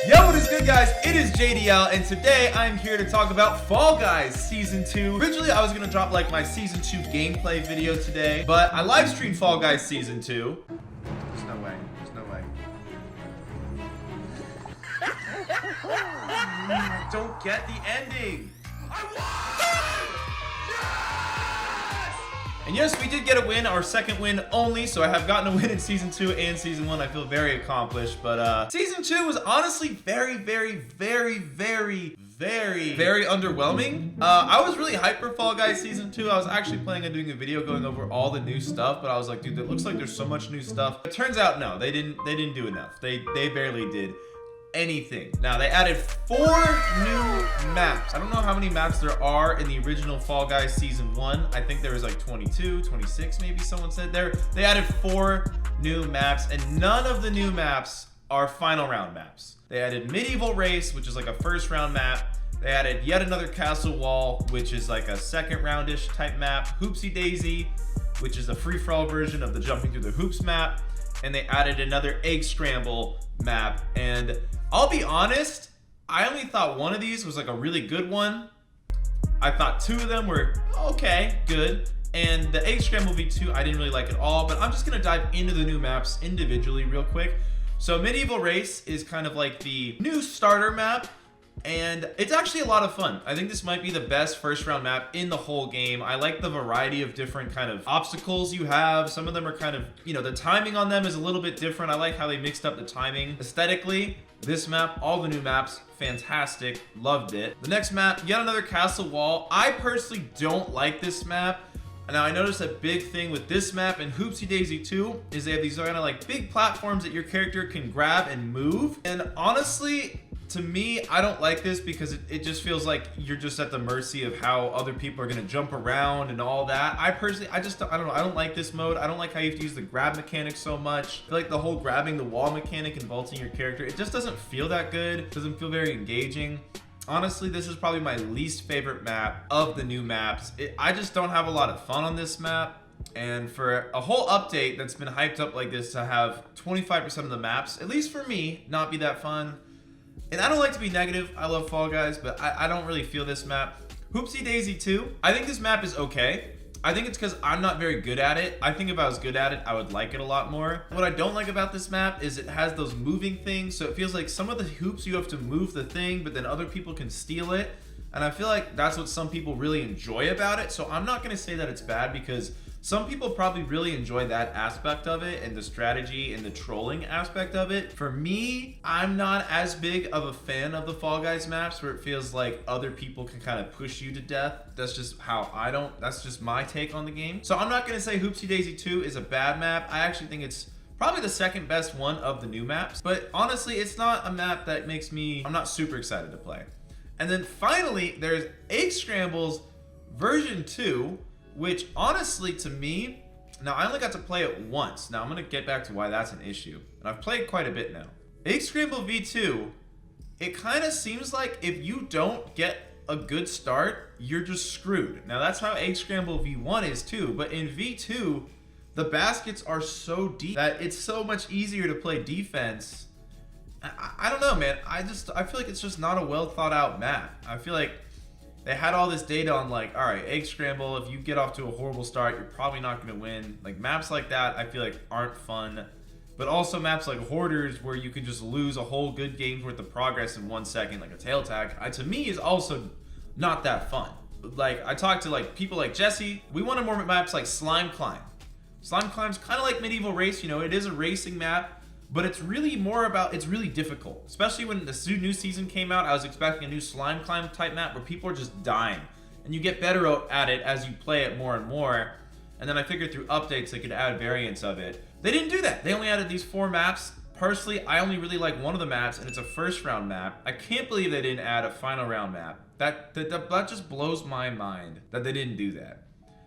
Yo, what is good, guys? It is JDL, and today I'm here to talk about Fall Guys Season 2. Originally, I was gonna drop like my Season 2 gameplay video today, but I live streamed Fall Guys Season 2. There's no way. There's no way. I don't get the ending. I won! And yes, we did get a win, our second win only, so I have gotten a win in Season 2 and Season 1. I feel very accomplished, but Season 2 was honestly very underwhelming. I was really hyped for Fall Guys Season 2. I was actually planning on doing a video going over all the new stuff, but I was like, dude, it looks like there's so much new stuff. It turns out, no, they didn't do enough. They barely did anything. Now, they added 4 new maps. I don't know how many maps there are in the original Fall Guys Season 1. I think there was like 22, 26 maybe someone said there. They added 4 new maps, and none of the new maps are final round maps. They added Medieval Race, which is like a first round map. They added yet another Castle Wall, which is like a second roundish type map. Hoopsie Daisy, which is a free-for-all version of the jumping through the hoops map. And they added another Egg Scramble map. And I'll be honest, I only thought one of these was like a really good one. I thought 2 of them were okay, good. And the Egg Scramble V2, I didn't really like at all, but I'm just gonna dive into the new maps individually real quick. So Medieval Race is kind of like the new starter map, and it's actually a lot of fun. I think this might be the best first round map in the whole game. I like the variety of different kind of obstacles you have. Some of them are kind of, you know, the timing on them is a little bit different. I like how they mixed up the timing. Aesthetically, this map, all the new maps, fantastic, loved it. The next map, yet another Castle Wall. I personally don't like this map. Now, I noticed a big thing with this map and Hoopsie Daisy 2 is they have these kind of like big platforms that your character can grab and move. And honestly, to me, I don't like this because it just feels like you're just at the mercy of how other people are gonna jump around and all that. I personally, I don't know, I don't like this mode. I don't like how you have to use the grab mechanic so much. I feel like the whole grabbing the wall mechanic and vaulting your character, it just doesn't feel that good. It doesn't feel very engaging. Honestly, this is probably my least favorite map of the new maps. I just don't have a lot of fun on this map. And for a whole update that's been hyped up like this to have 25% of the maps, at least for me, not be that fun. And I don't like to be negative. I love Fall Guys, but I don't really feel this map. Hoopsie Daisy 2. I think this map is okay. I think it's because I'm not very good at it. I think if I was good at it, I would like it a lot more. What I don't like about this map is it has those moving things. So it feels like some of the hoops you have to move the thing, but then other people can steal it. And I feel like that's what some people really enjoy about it. So I'm not going to say that it's bad because some people probably really enjoy that aspect of it and the strategy and the trolling aspect of it. For me, I'm not as big of a fan of the Fall Guys maps where it feels like other people can kind of push you to death. That's just how that's just my take on the game. So I'm not gonna say Hoopsie Daisy 2 is a bad map. I actually think it's probably the second best one of the new maps. But honestly, it's not a map that I'm not super excited to play. And then finally, there's Egg Scrambles version 2, which honestly to me, now I only got to play it once. Now I'm gonna get back to why that's an issue. And I've played quite a bit now. Egg Scramble V2, it kind of seems like if you don't get a good start, you're just screwed. Now that's how Egg Scramble V1 is too, but in V2, the baskets are so deep that it's so much easier to play defense. I don't know, man. I feel like it's just not a well thought out map. I feel like they had all this data on like, all right, Egg Scramble, if you get off to a horrible start, you're probably not gonna win. Like maps like that, I feel like aren't fun. But also maps like Hoarders, where you can just lose a whole good game's worth of progress in 1 second, like a tail tag, to me is also not that fun. Like I talked to like people like Jesse, we wanted more maps like Slime Climb. Slime Climb's kind of like Medieval Race, you know, it is a racing map, but it's really it's really difficult. Especially when the new season came out, I was expecting a new Slime Climb type map where people are just dying. And you get better at it as you play it more and more. And then I figured through updates they could add variants of it. They didn't do that. They only added these 4 maps. Personally, I only really like one of the maps, and it's a first round map. I can't believe they didn't add a final round map. That just blows my mind that they didn't do that.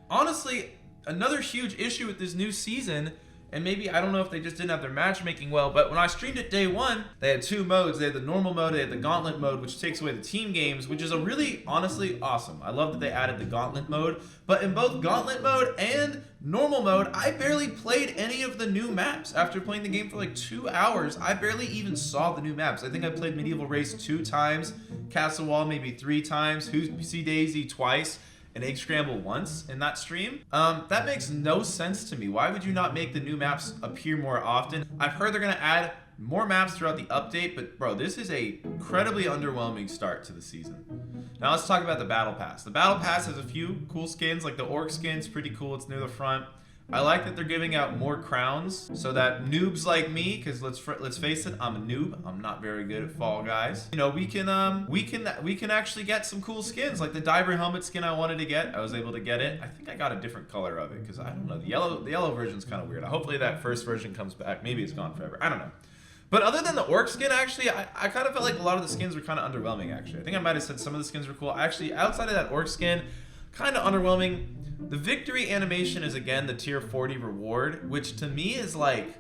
Honestly, another huge issue with this new season And maybe, I don't know if they just didn't have their matchmaking well, but when I streamed it day one, they had 2 modes. They had the normal mode, they had the gauntlet mode, which takes away the team games, which is a really, honestly, awesome. I love that they added the gauntlet mode, but in both gauntlet mode and normal mode, I barely played any of the new maps. After playing the game for like 2 hours, I barely even saw the new maps. I think I played Medieval Race 2 times, Castle Wall maybe 3 times, Hoopsie Daisy twice, and Egg Scramble once in that stream. That makes no sense to me. Why would you not make the new maps appear more often? I've heard they're gonna add more maps throughout the update, but bro, this is a incredibly underwhelming start to the season. Now let's talk about the Battle Pass. The Battle Pass has a few cool skins, like the Orc skin's pretty cool, it's near the front. I like that they're giving out more crowns so that noobs like me, because let's face it, I'm a noob. I'm not very good at Fall Guys. You know, we can actually get some cool skins, like the diver helmet skin I wanted to get. I was able to get it. I think I got a different color of it because I don't know. The yellow version's kind of weird. Hopefully that first version comes back. Maybe it's gone forever. I don't know. But other than the Orc skin, actually, I kind of felt like a lot of the skins were kind of underwhelming, actually. I think I might have said some of the skins were cool. Actually, outside of that Orc skin, kind of underwhelming. The victory animation is, again, the tier 40 reward, which to me is like,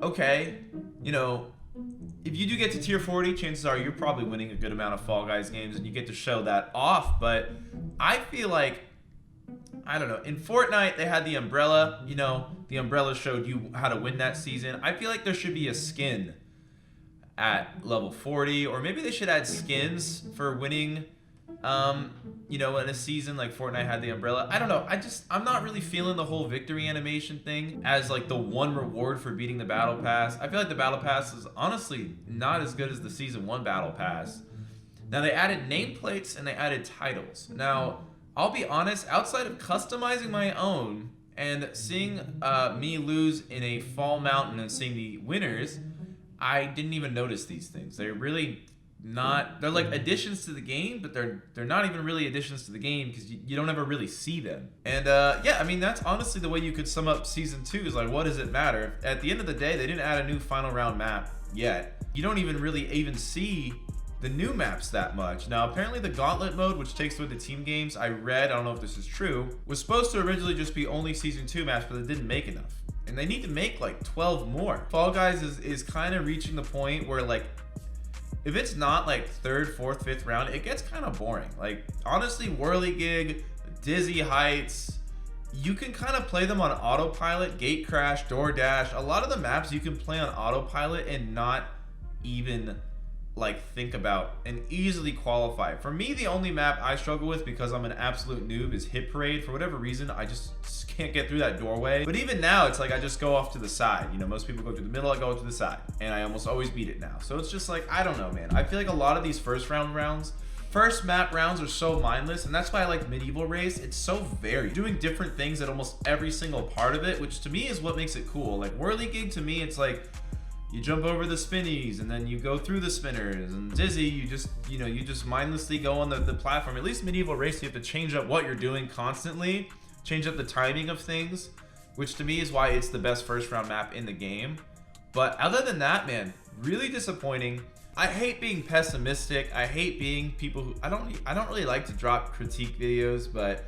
okay, you know, if you do get to tier 40, chances are you're probably winning a good amount of Fall Guys games and you get to show that off. But I feel like, I don't know, in Fortnite, they had the umbrella. You know, the umbrella showed you how to win that season. I feel like there should be a skin at level 40, or maybe they should add skins for winning, you know, in a season like Fortnite had the umbrella. I don't know. I'm not really feeling the whole victory animation thing as like the one reward for beating the Battle Pass. I feel like the Battle Pass is honestly not as good as the Season 1 Battle Pass. Now, they added nameplates and they added titles. Now, I'll be honest, outside of customizing my own and seeing me lose in a fall mountain and seeing the winners, I didn't even notice these things. They're really not, they're like additions to the game, but they're not even really additions to the game because you don't ever really see them. And yeah, I mean, that's honestly the way you could sum up Season 2 is like, what does it matter? At the end of the day, they didn't add a new final round map yet. You don't even really even see the new maps that much. Now, apparently the Gauntlet mode, which takes away the team games, I read, I don't know if this is true, was supposed to originally just be only Season 2 maps, but it didn't make enough. And they need to make like 12 more. Fall Guys is kind of reaching the point where like, if it's not like 3rd, 4th, 5th round, it gets kind of boring. Like, honestly, Whirligig, Dizzy Heights, you can kind of play them on autopilot, Gate Crash, DoorDash. A lot of the maps you can play on autopilot and not even like think about and easily qualify. For me, the only map I struggle with because I'm an absolute noob is Hit Parade. For whatever reason, I just can't get through that doorway. But even now, it's like I just go off to the side. You know, most people go through the middle, I go to the side. And I almost always beat it now. So it's just like, I don't know, man. I feel like a lot of these first map rounds are so mindless, and that's why I like Medieval Race. It's so varied, doing different things at almost every single part of it, which to me is what makes it cool. Like Whirligig, to me, it's like, you jump over the spinnies and then you go through the spinners, and Dizzy, you just mindlessly go on the platform. At least Medieval Race, you have to change up what you're doing constantly, change up the timing of things, which to me is why it's the best first round map in the game. But other than that, man, really disappointing. I hate being pessimistic. I hate being people who, I don't really like to drop critique videos, but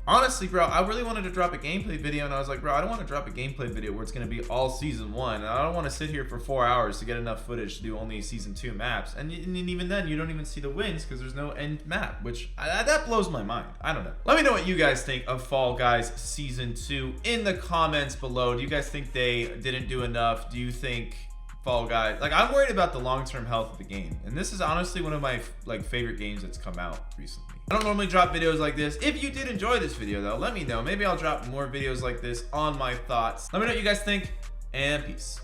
honestly, bro, I really wanted to drop a gameplay video, and I was like, bro, I don't want to drop a gameplay video where it's going to be all Season 1, and I don't want to sit here for 4 hours to get enough footage to do only Season 2 maps, and even then, you don't even see the wins because there's no end map, which, that blows my mind. I don't know. Let me know what you guys think of Fall Guys Season 2 in the comments below. Do you guys think they didn't do enough? Do you think Fall Guys, like, I'm worried about the long-term health of the game, and this is honestly one of my like favorite games that's come out recently. I don't normally drop videos like this. If you did enjoy this video though, let me know. Maybe I'll drop more videos like this on my thoughts. Let me know what you guys think, and peace.